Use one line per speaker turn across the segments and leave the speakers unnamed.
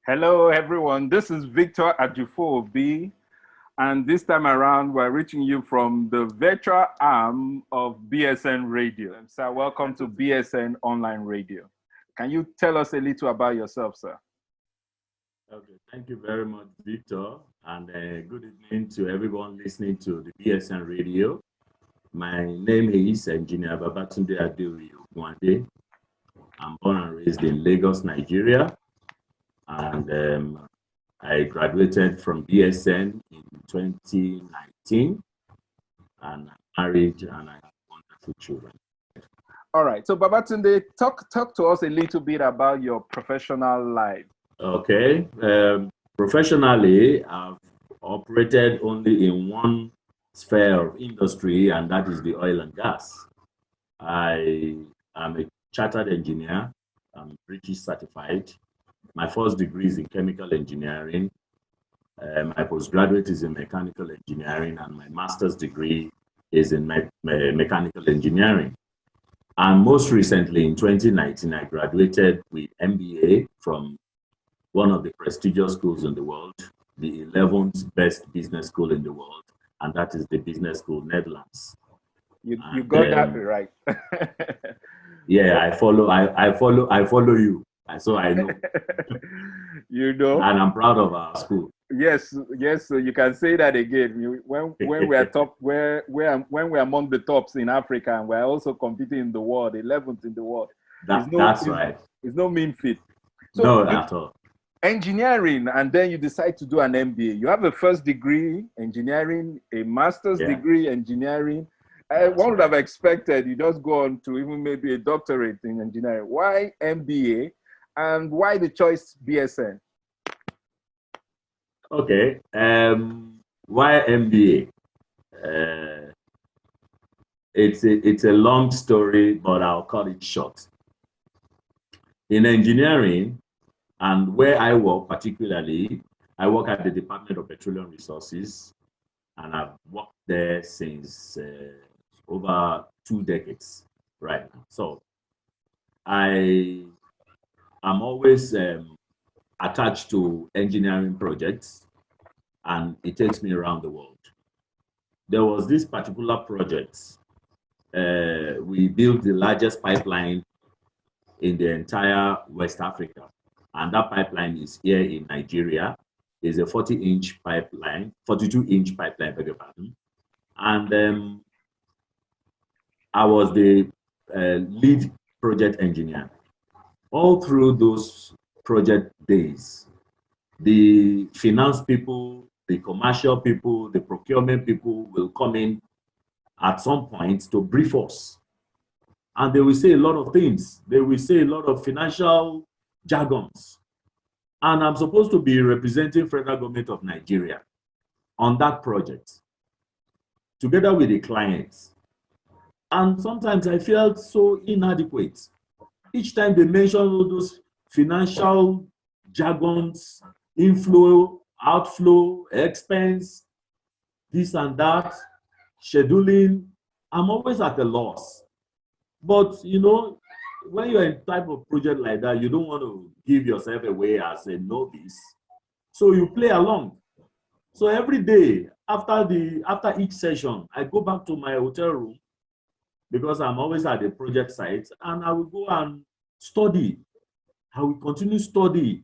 Hello, everyone. This is Victor Ajufo-Obi, and this time around, we're reaching you from the virtual arm of BSN Radio. So, welcome to BSN Online Radio. Can you tell us a little about yourself, sir?
Okay, thank you very much, Victor, and good evening to everyone listening to the BSN Radio. My name is Engineer Babatunde Ogunade. I'm born and raised in Lagos, Nigeria, and I graduated from BSN in 2019, and I'm married and I have wonderful children.
All right. So, Babatunde, talk to us a little bit about your professional life.
Okay, professionally, I've operated only in one sphere of industry, and that is the oil and gas. I am a chartered engineer. I'm British certified. My first degree is in chemical engineering. My postgraduate is in mechanical engineering, and my master's degree is in mechanical engineering. And most recently, in 2019, I graduated with MBA from one of the prestigious schools in the world, the 11th best business school in the world, and that is the Business School Netherlands.
You got that right.
Yeah, I follow you. So I know.
You know.
And I'm proud of our school.
Yes. So you can say that again. When we are top, when we're among the tops in Africa, and we're also competing in the world, 11th in the world.
That's right.
It's no mean feat.
So no, at all.
Engineering, and then you decide to do an MBA. You have a first degree engineering, a master's degree engineering. One would have expected you just go on to even maybe a doctorate in engineering. Why MBA, and why the choice BSN?
Okay, why MBA? It's a long story, but I'll cut it short. In engineering, and where I work particularly, I work at the Department of Petroleum Resources, and I've worked there since over 2 decades right now. So I am always attached to engineering projects, and it takes me around the world. There was this particular project. We built the largest pipeline in the entire West Africa, and that pipeline is here in Nigeria. It's a 40-inch pipeline, 42-inch pipeline, beg your pardon. And I was the lead project engineer. All through those project days, the finance people, the commercial people, the procurement people will come in at some point to brief us. And they will say a lot of things. They will say a lot of financial jargons. And I'm supposed to be representing federal government of Nigeria on that project, together with the clients. And sometimes I felt so inadequate. Each time they mention all those financial jargons, inflow, outflow, expense, this and that, scheduling, I'm always at a loss. But, you know, when you're in type of project like that, you don't want to give yourself away as a novice. So you play along. So every day after each session, I go back to my hotel room, because I'm always at the project site, and I will go and study. I will continue studying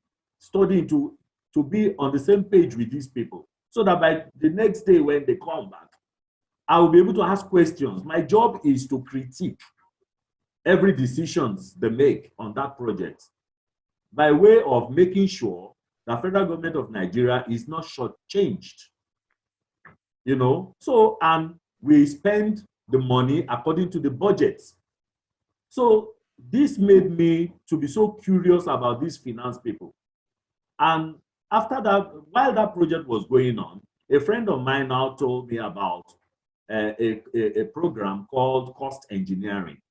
to be on the same page with these people, so that by the next day when they come back, I will be able to ask questions. My job is to critique every decisions they make on that project, by way of making sure the federal government of Nigeria is not shortchanged. You know, so we spend the money according to the budget. So this made me to be so curious about these finance people. And after that, while that project was going on, a friend of mine now told me about a program called cost engineering.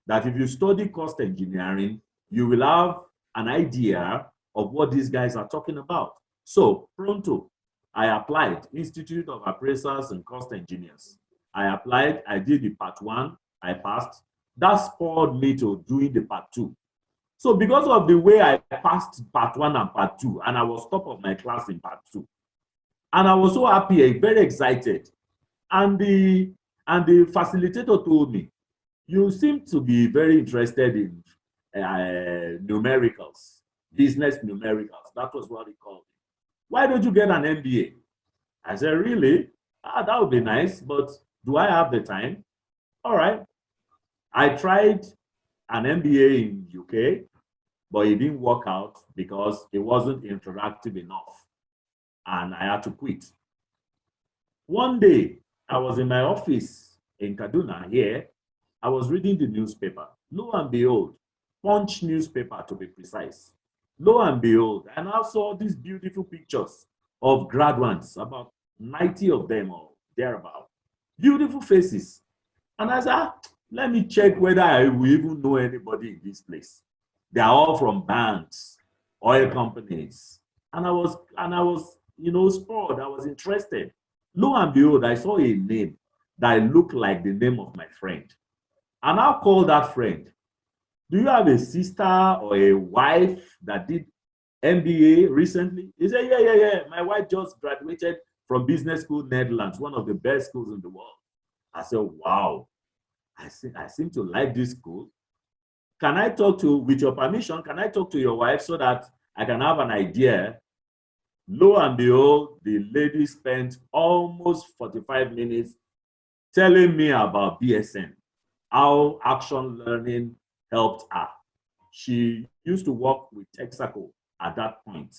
That if you study cost engineering, you will have an idea of what these guys are talking about. So pronto, I applied, Institute of Appraisers and Cost Engineers. I applied, I did the part 1, I passed. That spurred me to doing the part 2. So because of the way I passed part 1 and part 2, and I was top of my class in part 2, and I was so happy, very excited. And the facilitator told me, you seem to be very interested in numericals, business numericals. That was what he called it. Why don't you get an MBA? I said, really? That would be nice, but do I have the time? All right. I tried an MBA in UK, but it didn't work out because it wasn't interactive enough, and I had to quit. One day, I was in my office in Kaduna here. I was reading the newspaper. Lo and behold, Punch newspaper to be precise. Lo and behold, and I saw these beautiful pictures of graduates, about 90 of them or thereabout. Beautiful faces. And I said, let me check whether I will even know anybody in this place. They are all from banks, oil companies. And I was, spurred. I was interested. Lo and behold, I saw a name that looked like the name of my friend. And I'll call that friend. Do you have a sister or a wife that did MBA recently? He said, yeah. My wife just graduated from business school, Netherlands, one of the best schools in the world. I said, wow, I seem to like this school. Can I talk to, with your permission, can I talk to your wife so that I can have an idea? Lo and behold, the lady spent almost 45 minutes telling me about BSN, how action learning helped her. She used to work with Texaco at that point.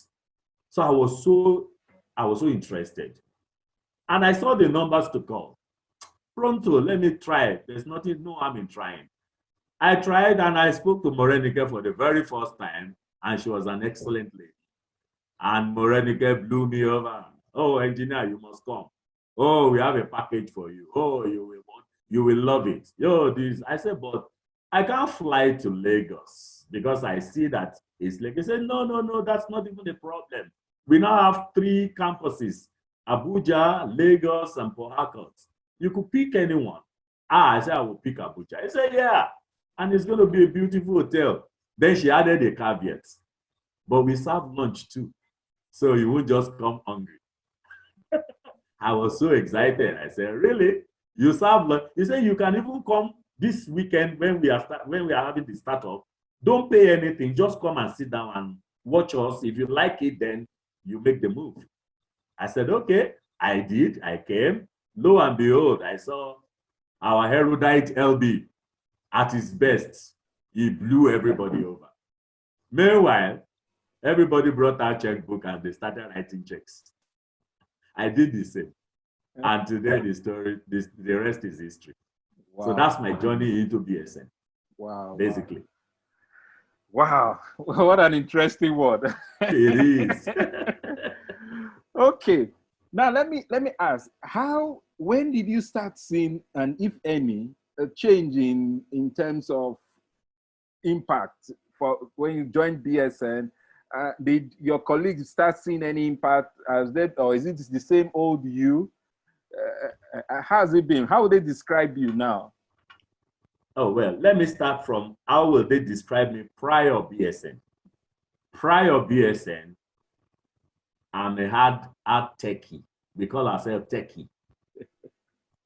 So I was so interested. And I saw the numbers to call. Pronto, let me try it. There's nothing, no harm in trying. I tried and I spoke to Morenike for the very first time, and she was an excellent lady. And Morenike blew me over. Oh, engineer, you must come. Oh, we have a package for you. Oh, you will love it. Yo, this. I said, but I can't fly to Lagos because I see that it's like, he said, no, that's not even a problem. We now have 3 campuses, Abuja, Lagos, and Port Harcourt. You could pick anyone. I said, I will pick Abuja. He said, yeah, and it's going to be a beautiful hotel. Then she added a caveat, but we serve lunch too, so you won't just come hungry. I was so excited. I said, really? You serve lunch? He said, you can even come this weekend when we are having the startup. Don't pay anything. Just come and sit down and watch us. If you like it, then you make the move. I said, okay. I did. I came. Lo and behold, I saw our erudite LB at his best. He blew everybody over. Meanwhile, everybody brought our checkbook and they started writing checks. I did the same. And today the rest is history. Wow. So that's my journey into BSN.
Wow.
Basically.
Wow. What an interesting word.
It is.
Okay. Now let me ask, when did you start seeing, and if any, a change in terms of impact for when you joined BSN? Did your colleagues start seeing any impact as they, or is it the same old you? How's it been? How would they describe you now?
Oh, well, let me start from how will they describe me prior BSN. Prior BSN, I'm a hard techie. We call ourselves techie.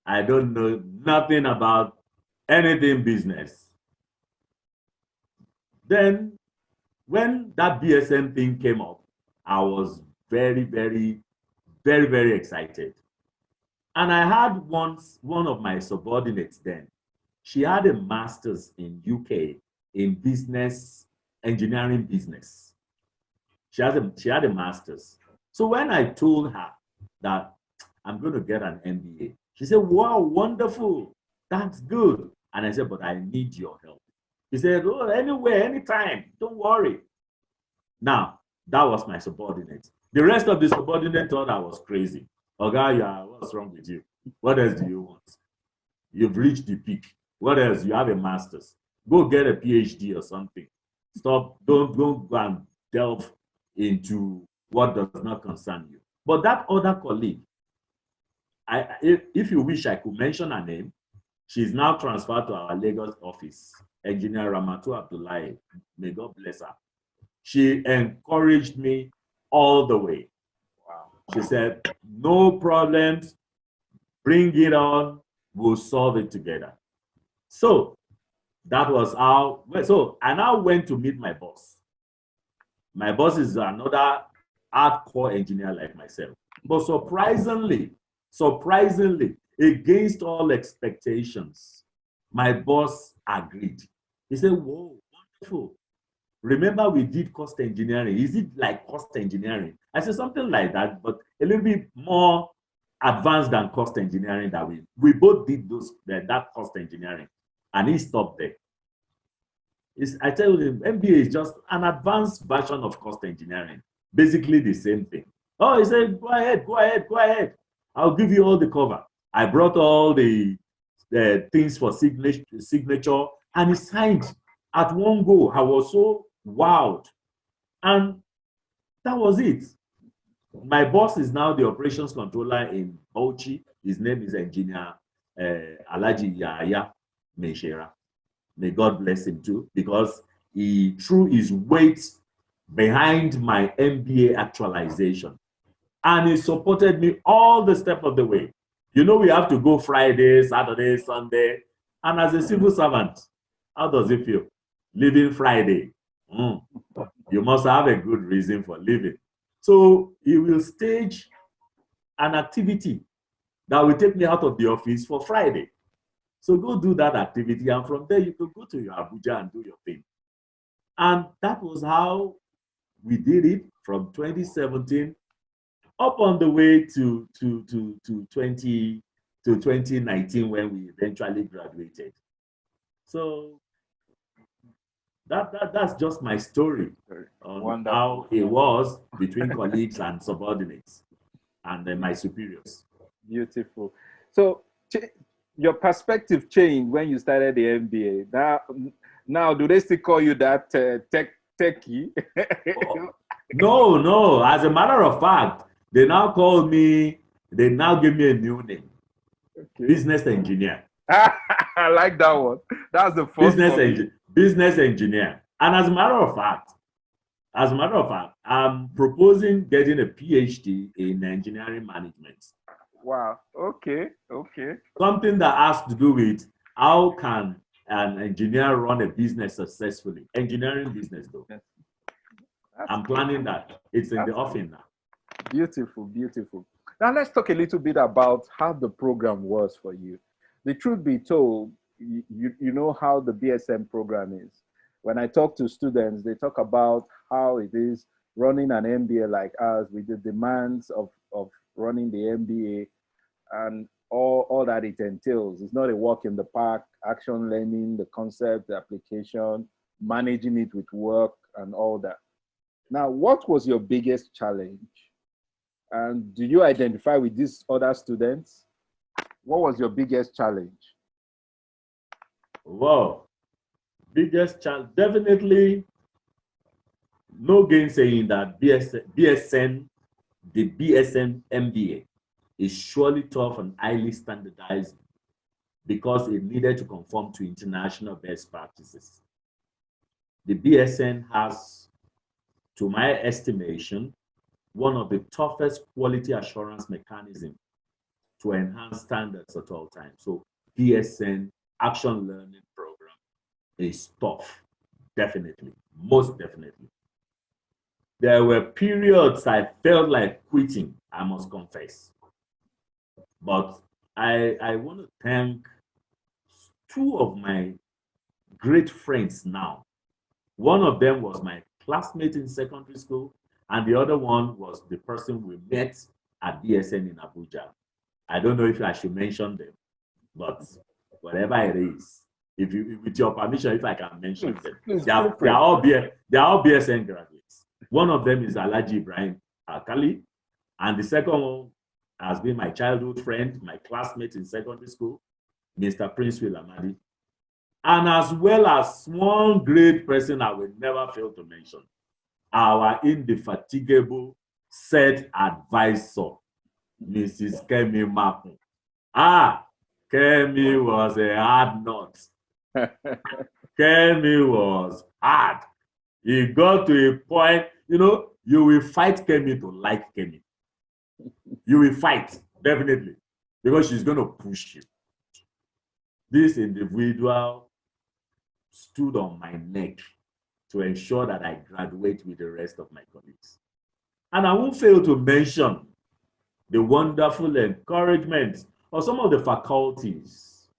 I don't know nothing about anything business. Then, when that BSN thing came up, I was very, very, very, very excited. And I had one of my subordinates then. She had a master's in UK in business, engineering business. She had a master's. So when I told her that I'm going to get an MBA, she said, wow, wonderful. That's good. And I said, but I need your help. He said, oh, anywhere, anytime, don't worry. Now, that was my subordinate. The rest of the subordinate thought I was crazy. Okay, what's wrong with you? What else do you want? You've reached the peak. What else? You have a master's. Go get a PhD or something. Stop. Don't go and delve into what does not concern you. But that other colleague, if you wish, I could mention her name. She's now transferred to our Lagos office, Engineer Ramatu Abdullahi. May God bless her. She encouraged me all the way.
Wow.
She said, no problems, bring it on, we'll solve it together. So that was how, so I now went to meet my boss. My boss is another hardcore engineer like myself. But surprisingly, against all expectations, my boss agreed. He said, whoa, wonderful. Remember we did cost engineering. Is it like cost engineering? I said something like that, but a little bit more advanced than cost engineering that we both did that cost engineering. And he stopped there. I tell you, MBA is just an advanced version of cost engineering. Basically the same thing. Oh, he said, go ahead. I'll give you all the cover. I brought all the things for signature, and he signed at one go. I was so wowed. And that was it. My boss is now the operations controller in Bauchi. His name is Engineer Alaji Yaya Meshera. May God bless him too, because he threw his weight behind my MBA actualization. And he supported me all the step of the way. You know, we have to go Friday, Saturday, Sunday. And as a civil servant, how does it feel? Leaving Friday. You must have a good reason for leaving. So he will stage an activity that will take me out of the office for Friday. So go do that activity, and from there you can go to your Abuja and do your thing. And that was how we did it from 2017 up on the way to 2019 when we eventually graduated. So that's just my story on
Wonderful.
How it was between colleagues and subordinates and then my superiors.
Beautiful. So your perspective changed when you started the MBA. Now do they still call you that techie?
No. As a matter of fact, they now give me a new name. Okay. Business engineer.
I like that one. That's the first
business engineer. And as a matter of fact, I'm proposing getting a PhD in engineering management.
Wow. Okay.
Something that has to do with how can an engineer run a business successfully. Engineering business, though. Yes. I'm planning that. It's in the offing now.
Beautiful. Now let's talk a little bit about how the program was for you. The truth be told, you know how the BSN program is. When I talk to students, they talk about how it is running an MBA like us, with the demands of running the MBA and all that it entails. It's not a walk in the park, action learning, the concept, the application, managing it with work and all that. Now, what was your biggest challenge? And do you identify with these other students? What was your biggest challenge?
Wow. Biggest challenge, definitely no gainsaying that BSN, the BSN MBA is surely tough and highly standardized because it needed to conform to international best practices. The BSN has, to my estimation, one of the toughest quality assurance mechanisms to enhance standards at all times. So BSN Action Learning Program is tough, definitely, most definitely. There were periods I felt like quitting, I must confess. But I want to thank two of my great friends now. One of them was my classmate in secondary school, and the other one was the person we met at BSN in Abuja. I don't know if I should mention them, but whatever it is, with your permission, if I can mention them, they are all BSN graduates. One of them is Alaji Ibrahim Alkali, and the second one has been my childhood friend, my classmate in secondary school, Mr. Prince Willamadi. And as well as one great person I will never fail to mention, our indefatigable set advisor, Mrs. Kemi Mapu. Kemi was a hard nut. Kemi was hard. He got to a point, you know, you will fight Kemi to like Kemi. You will fight, definitely, because she's going to push you. This individual stood on my neck to ensure that I graduate with the rest of my colleagues. And I won't fail to mention the wonderful encouragement of some of the faculties,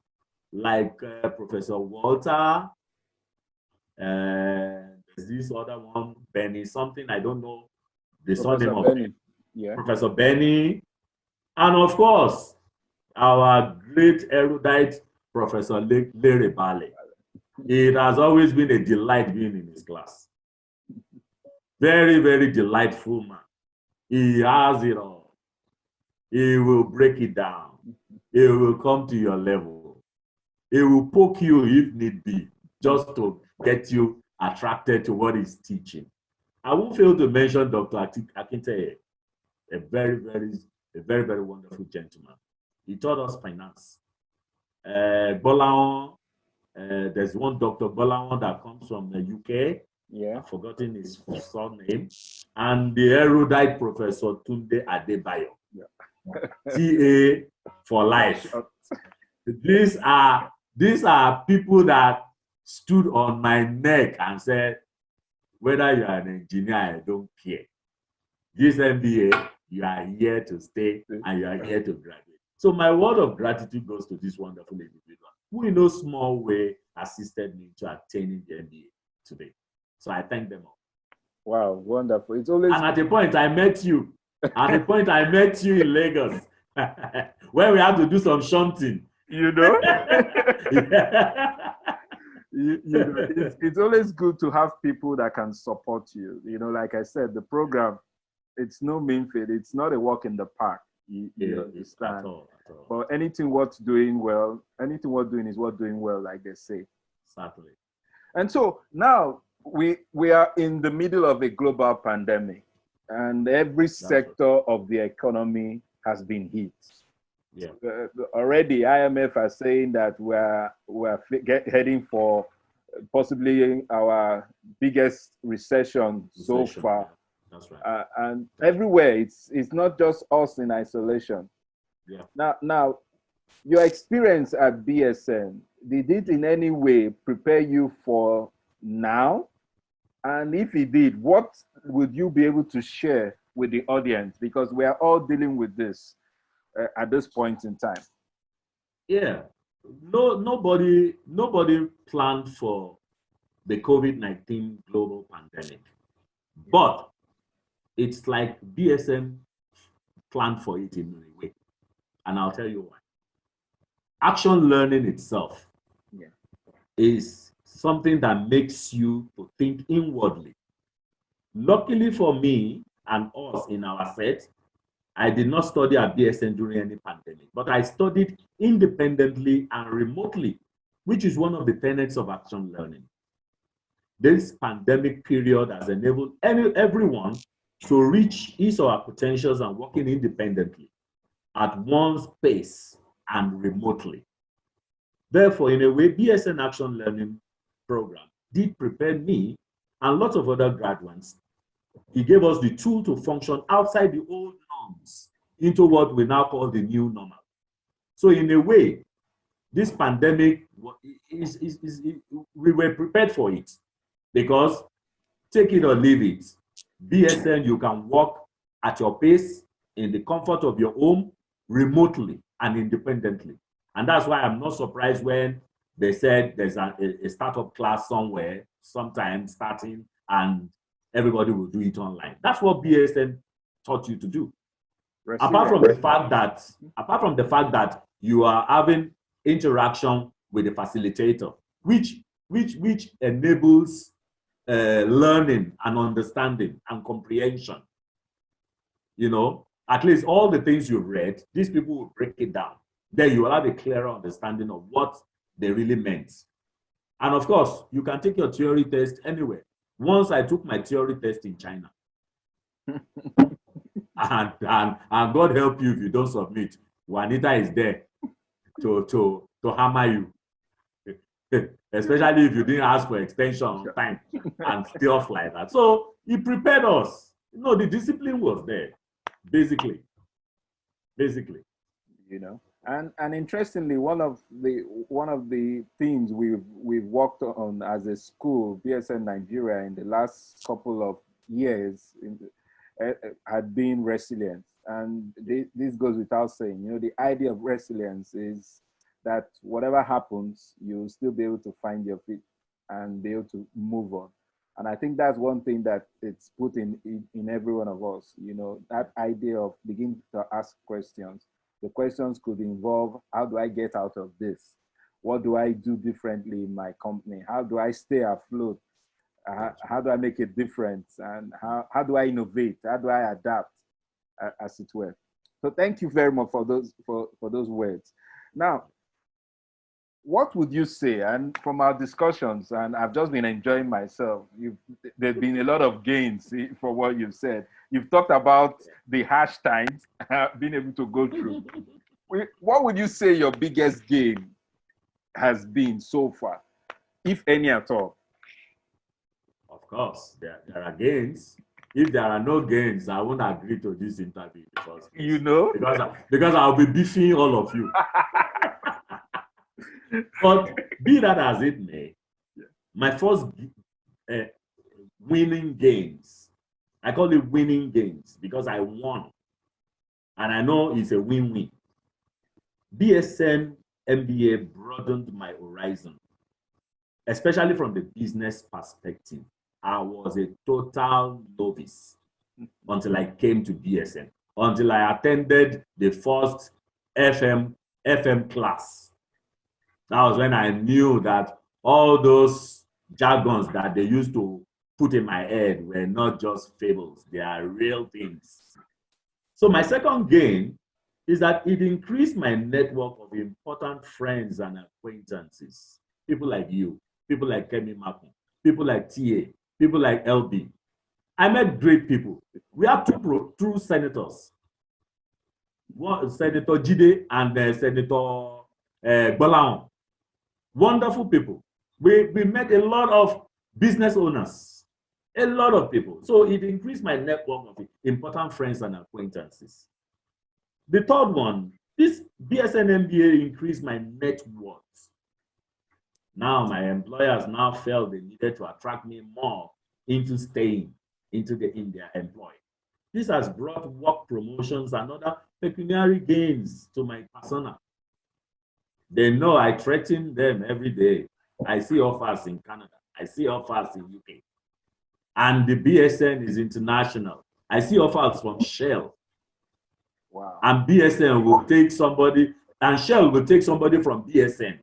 like Professor Walter, there's this other one, Benny, something, I don't know the surname of him.
Yeah.
Professor Benny, and of course, our great erudite Professor Larry Bale. It has always been a delight being in his class. Very, very delightful man. He has it all. He will break it down. He will come to your level. He will poke you if need be, just to get you attracted to what he's teaching. I won't fail to mention Dr. Akinteye, a very, very wonderful gentleman. He taught us finance. Bolaon, there's one Dr. Bolaon that comes from the UK.
Yeah.
I've forgotten his surname. And the erudite Professor Tunde Adebayo. Yeah. TA for life. These are people that stood on my neck and said, whether you are an engineer, I don't care. This MBA, you are here to stay and you are here to graduate. So my word of gratitude goes to this wonderful individual who in no small way assisted me to attaining the MBA today. So I thank them all.
Wow, wonderful. It's always...
And at a point I met you. At a point I met you in Lagos where we had to do some shunting.
You know? You know, it's always good to have people that can support you. You know, like I said, the program, it's no mean feat. It's not a walk in the park. You understand? At all. But anything worth doing well, anything worth doing is worth doing well, like they say.
Certainly.
And so now we are in the middle of a global pandemic, and every sector of the economy has been hit.
Yeah.
Already, IMF are saying that we're heading for possibly our biggest recession so far.
Yeah. That's right.
And everywhere, it's not just us in isolation.
Yeah.
Now, your experience at BSN, did it in any way prepare you for now? And if it did, what would you be able to share with the audience? Because we are all dealing with this at this point in time.
Yeah, nobody planned for the COVID-19 global pandemic, but it's like BSN planned for it in a way, and I'll tell you why. Action learning itself is something that makes you to think inwardly. Luckily for me and us in our set, I did not study at BSN during any pandemic, but I studied independently and remotely, which is one of the tenets of action learning. This pandemic period has enabled everyone to reach his or her potentials and working independently at one's pace and remotely. Therefore, in a way, BSN Action Learning Program did prepare me and lots of other graduates. He gave us the tool to function outside the old norms into what we now call the new normal. So in a way, this pandemic, we were prepared for it, because take it or leave it, BSN, you can work at your pace in the comfort of your home, remotely and independently. And that's why I'm not surprised when they said there's a startup class somewhere, sometime starting, and everybody will do it online. That's what BSN taught you to do. Apart from the fact that you are having interaction with the facilitator, which enables learning and understanding and comprehension. You know, at least all the things you've read, these people will break it down. Then you will have a clearer understanding of what they really meant. And of course, you can take your theory test anywhere. Once I took my theory test in China. and God help you if you don't submit. Juanita is there. to hammer you. Especially if you didn't ask for extension on time and stuff like that. So he prepared us. You know, the discipline was there, basically.
You know, and interestingly, one of the themes we've worked on as a school, BSN Nigeria, in the last couple of years had been resilience. And this goes without saying. You know, the idea of resilience is that whatever happens, you'll still be able to find your feet and be able to move on. And I think that's one thing that it's put in every one of us, you know, that idea of beginning to ask questions. The questions could involve, how do I get out of this? What do I do differently in my company? How do I stay afloat? How do I make a difference? And how do I innovate? How do I adapt, as it were? So thank you very much for those words. Now, what would you say? And from our discussions, and I've just been enjoying myself, there's been a lot of gains for what you've said. You've talked about the harsh times, being able to go through. What would you say your biggest gain has been so far, if any at all?
Of course, there are gains. If there are no gains, I won't agree to this interview.
You know?
Because I'll be beefing all of you. But be that as it may, my first winning games, I call it winning games because I won. And I know it's a win-win. BSN MBA broadened my horizon, especially from the business perspective. I was a total novice until I came to BSN, until I attended the first FM class. That was when I knew that all those jargons that they used to put in my head were not just fables, they are real things. So my second gain is that it increased my network of important friends and acquaintances. People like you, people like Kemi Mapu, people like TA, people like LB. I met great people. We have two senators. One, Senator Jide and Senator Bolaon. Wonderful people. We met a lot of business owners, a lot of people. So it increased my network of important friends and acquaintances. The third one, this BSN MBA increased my net worth. Now my employers now felt they needed to attract me more into staying in their employ. This has brought work promotions and other pecuniary gains to my persona. They know I threaten them every day. I see offers in Canada. I see offers in UK. And the BSN is international. I see offers from Shell.
Wow.
And BSN will take somebody, and Shell will take somebody from BSN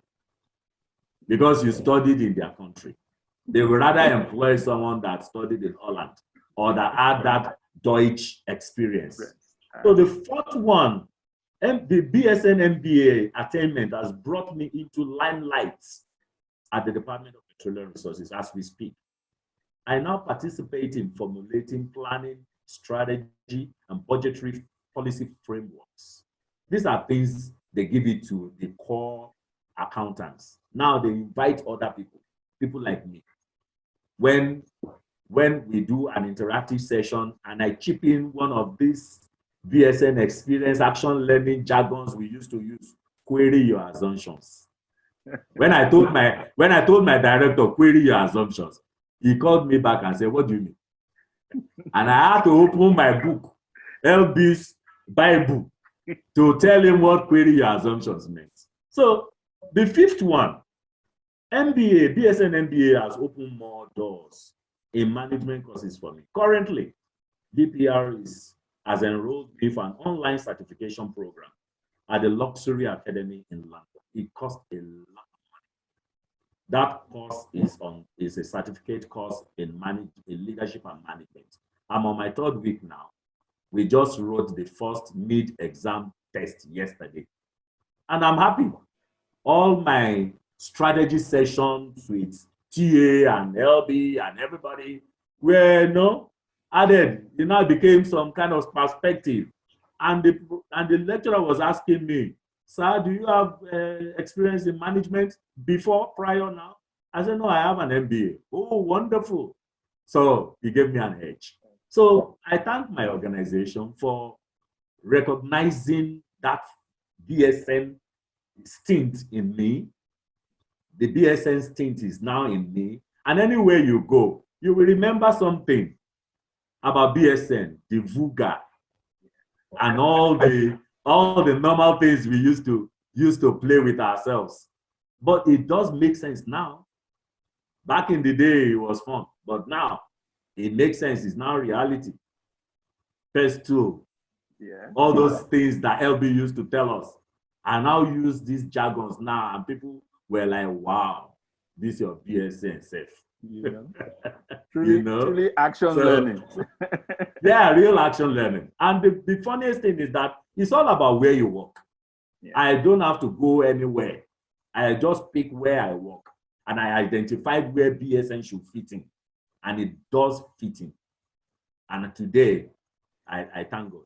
because you studied in their country. They would rather employ someone that studied in Holland or that had that Deutsch experience. So the fourth one, the BSN MBA attainment has brought me into limelight at the Department of Petroleum Resources as we speak. I now participate in formulating planning, strategy, and budgetary policy frameworks. These are things they give it to the core accountants. Now they invite other people like me. When we do an interactive session and I chip in one of these BSN experience action learning jargons we used to use, query your assumptions. When I told my director, query your assumptions, he called me back and said, what do you mean? And I had to open my book, LB's Bible, to tell him what query your assumptions meant. So the fifth one, BSN MBA has opened more doors in management courses for me. Currently, DPR has enrolled me for an online certification program at the Luxury Academy in London. It costs a lot of money. That course is a certificate course in leadership and management. I'm on my third week now. We just wrote the first mid-exam test yesterday. And I'm happy. All my strategy sessions with TA and LB and everybody were added. It now became some kind of perspective. And the lecturer was asking me, sir, do you have experience in management before, prior now? I said, no, I have an MBA. Oh, wonderful. So he gave me an edge. So I thank my organization for recognizing that BSN stint in me. The BSN stint is now in me. And anywhere you go, you will remember something about BSN, the VUGA, and all the normal things we used to play with ourselves. But it does make sense now. Back in the day, it was fun, but now it makes sense. It's now reality. Phase 2, all those things that LB used to tell us, I now use these jargons now, and people were like, "Wow, this is your BSN safe."
Truly action learning.
Yeah, real action learning. And the funniest thing is that it's all about where you work. I don't have to go anywhere. I just pick where I work, and I identified where BSN should fit in, and it does fit in. And today, I thank God.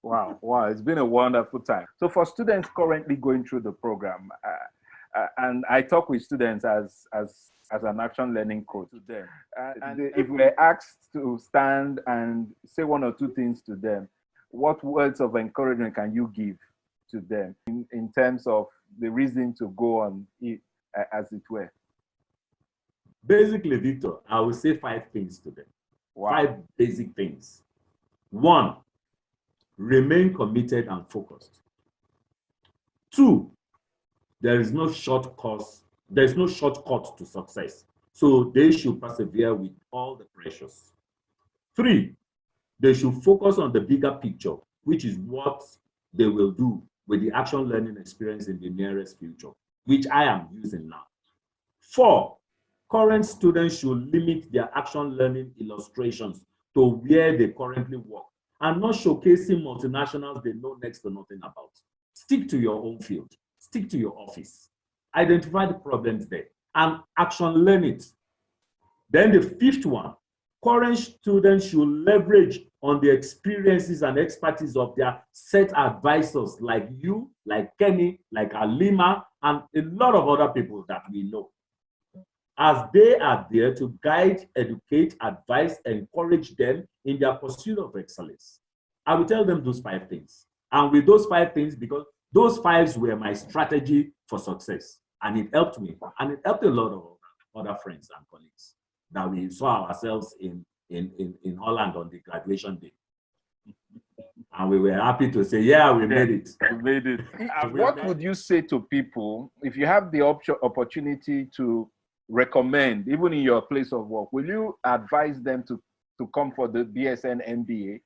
Wow, it's been a wonderful time. So for students currently going through the program, and I talk with students as an action learning coach to them, and if we're asked to stand and say one or two things to them, what words of encouragement can you give to them in terms of the reason to go on, as it were?
Basically, Victor, I will say 5 things to them. 5 basic things. 1, remain committed and focused. 2, there is no shortcut to success. So they should persevere with all the pressures. 3, they should focus on the bigger picture, which is what they will do with the action learning experience in the nearest future, which I am using now. 4, current students should limit their action learning illustrations to where they currently work and not showcasing multinationals they know next to nothing about. Stick to your own field. Stick to your office. Identify the problems there and action learn it. Then the 5th one, current students should leverage on the experiences and expertise of their set advisors like you, like Kenny, like Alima, and a lot of other people that we know, as they are there to guide, educate, advise, encourage them in their pursuit of excellence. I will tell them those 5 things. And with those 5 things, because those 5s were my strategy for success. And it helped me. And it helped a lot of other friends and colleagues that we saw ourselves in Holland on the graduation day. And we were happy to say, yeah, we made it.
We made it. What would you say to people if you have the opportunity to recommend, even in your place of work, will you advise them to come for the BSN MBA,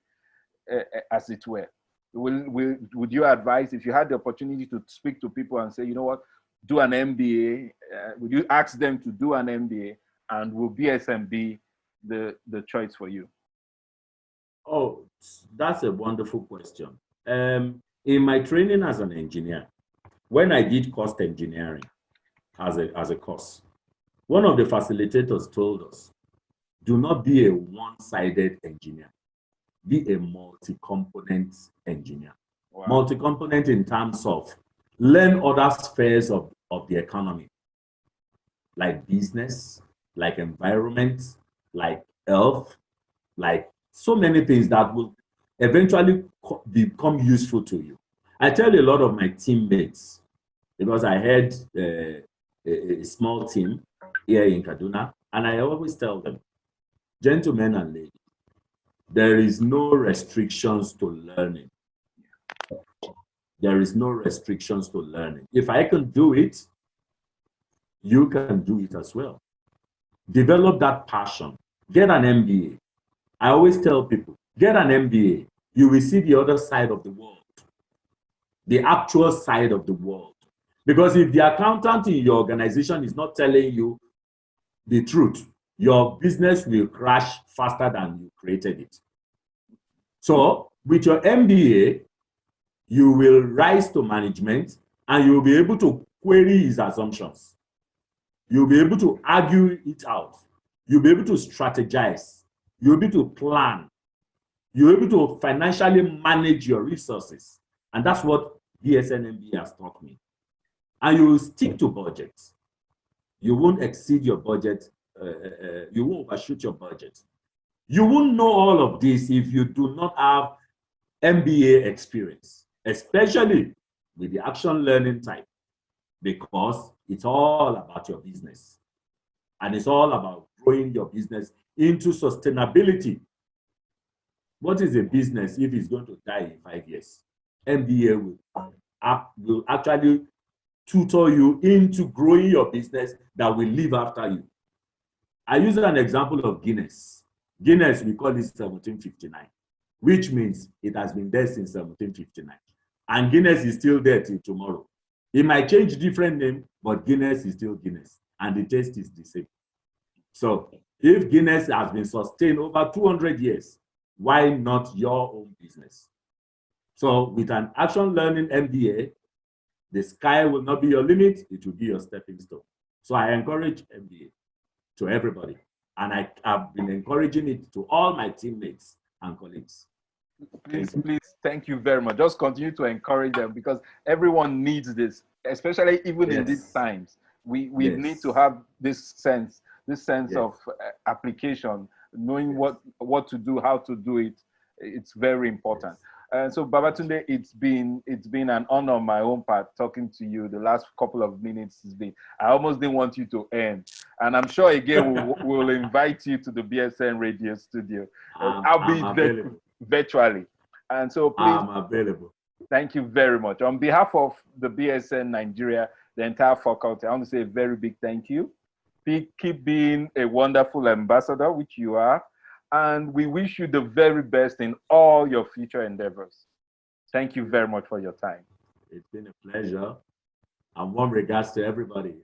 as it were? Would you advise, if you had the opportunity to speak to people and say, you know what, do an MBA, would you ask them to do an MBA, and will BSN be the choice for you?
Oh, that's a wonderful question. In my training as an engineer, when I did cost engineering as a course, one of the facilitators told us, do not be a one-sided engineer. Be a multi-component engineer. Wow. Multi-component in terms of learn other spheres of the economy, like business, like environment, like health, like so many things that will eventually become useful to you. I tell a lot of my teammates, because I had a small team here in Kaduna, and I always tell them, gentlemen and ladies, there is no restrictions to learning. There is no restrictions to learning. If I can do it, you can do it as well. Develop that passion. Get an MBA. I always tell people, get an MBA. You will see the other side of the world, the actual side of the world. Because if the accountant in your organization is not telling you the truth, your business will crash faster than you created it. So with your MBA, you will rise to management and you'll be able to query his assumptions. You'll be able to argue it out. You'll be able to strategize. You'll be able to plan. You'll be able to financially manage your resources. And that's what BSN MBA has taught me. And you will stick to budgets. You won't exceed your budget. You won't overshoot your budget. You won't know all of this if you do not have MBA experience, especially with the action learning type, because it's all about your business. And it's all about growing your business into sustainability. What is a business if it's going to die in 5 years? MBA will actually tutor you into growing your business that will live after you. I use an example of Guinness. Guinness, we call it 1759, which means it has been there since 1759. And Guinness is still there till tomorrow. It might change different name, but Guinness is still Guinness, and the taste is the same. So if Guinness has been sustained over 200 years, why not your own business? So with an action learning MBA, the sky will not be your limit, it will be your stepping stone. So I encourage MBA to everybody. And I have been encouraging it to all my teammates and colleagues.
Please, thank you very much. Just continue to encourage them, because everyone needs this, especially even in these times. We need to have this sense of application, knowing what to do, how to do it. It's very important. So Babatunde, it's been an honor on my own part talking to you. The last couple of minutes has been, I almost didn't want you to end. And I'm sure again we'll invite you to the BSN radio studio. I'll be there virtually. And so please,
I'm available.
Thank you very much. On behalf of the BSN Nigeria, the entire faculty, I want to say a very big thank you. Keep being a wonderful ambassador, which you are. And we wish you the very best in all your future endeavors. Thank you very much for your time.
It's been a pleasure. And warm regards to everybody.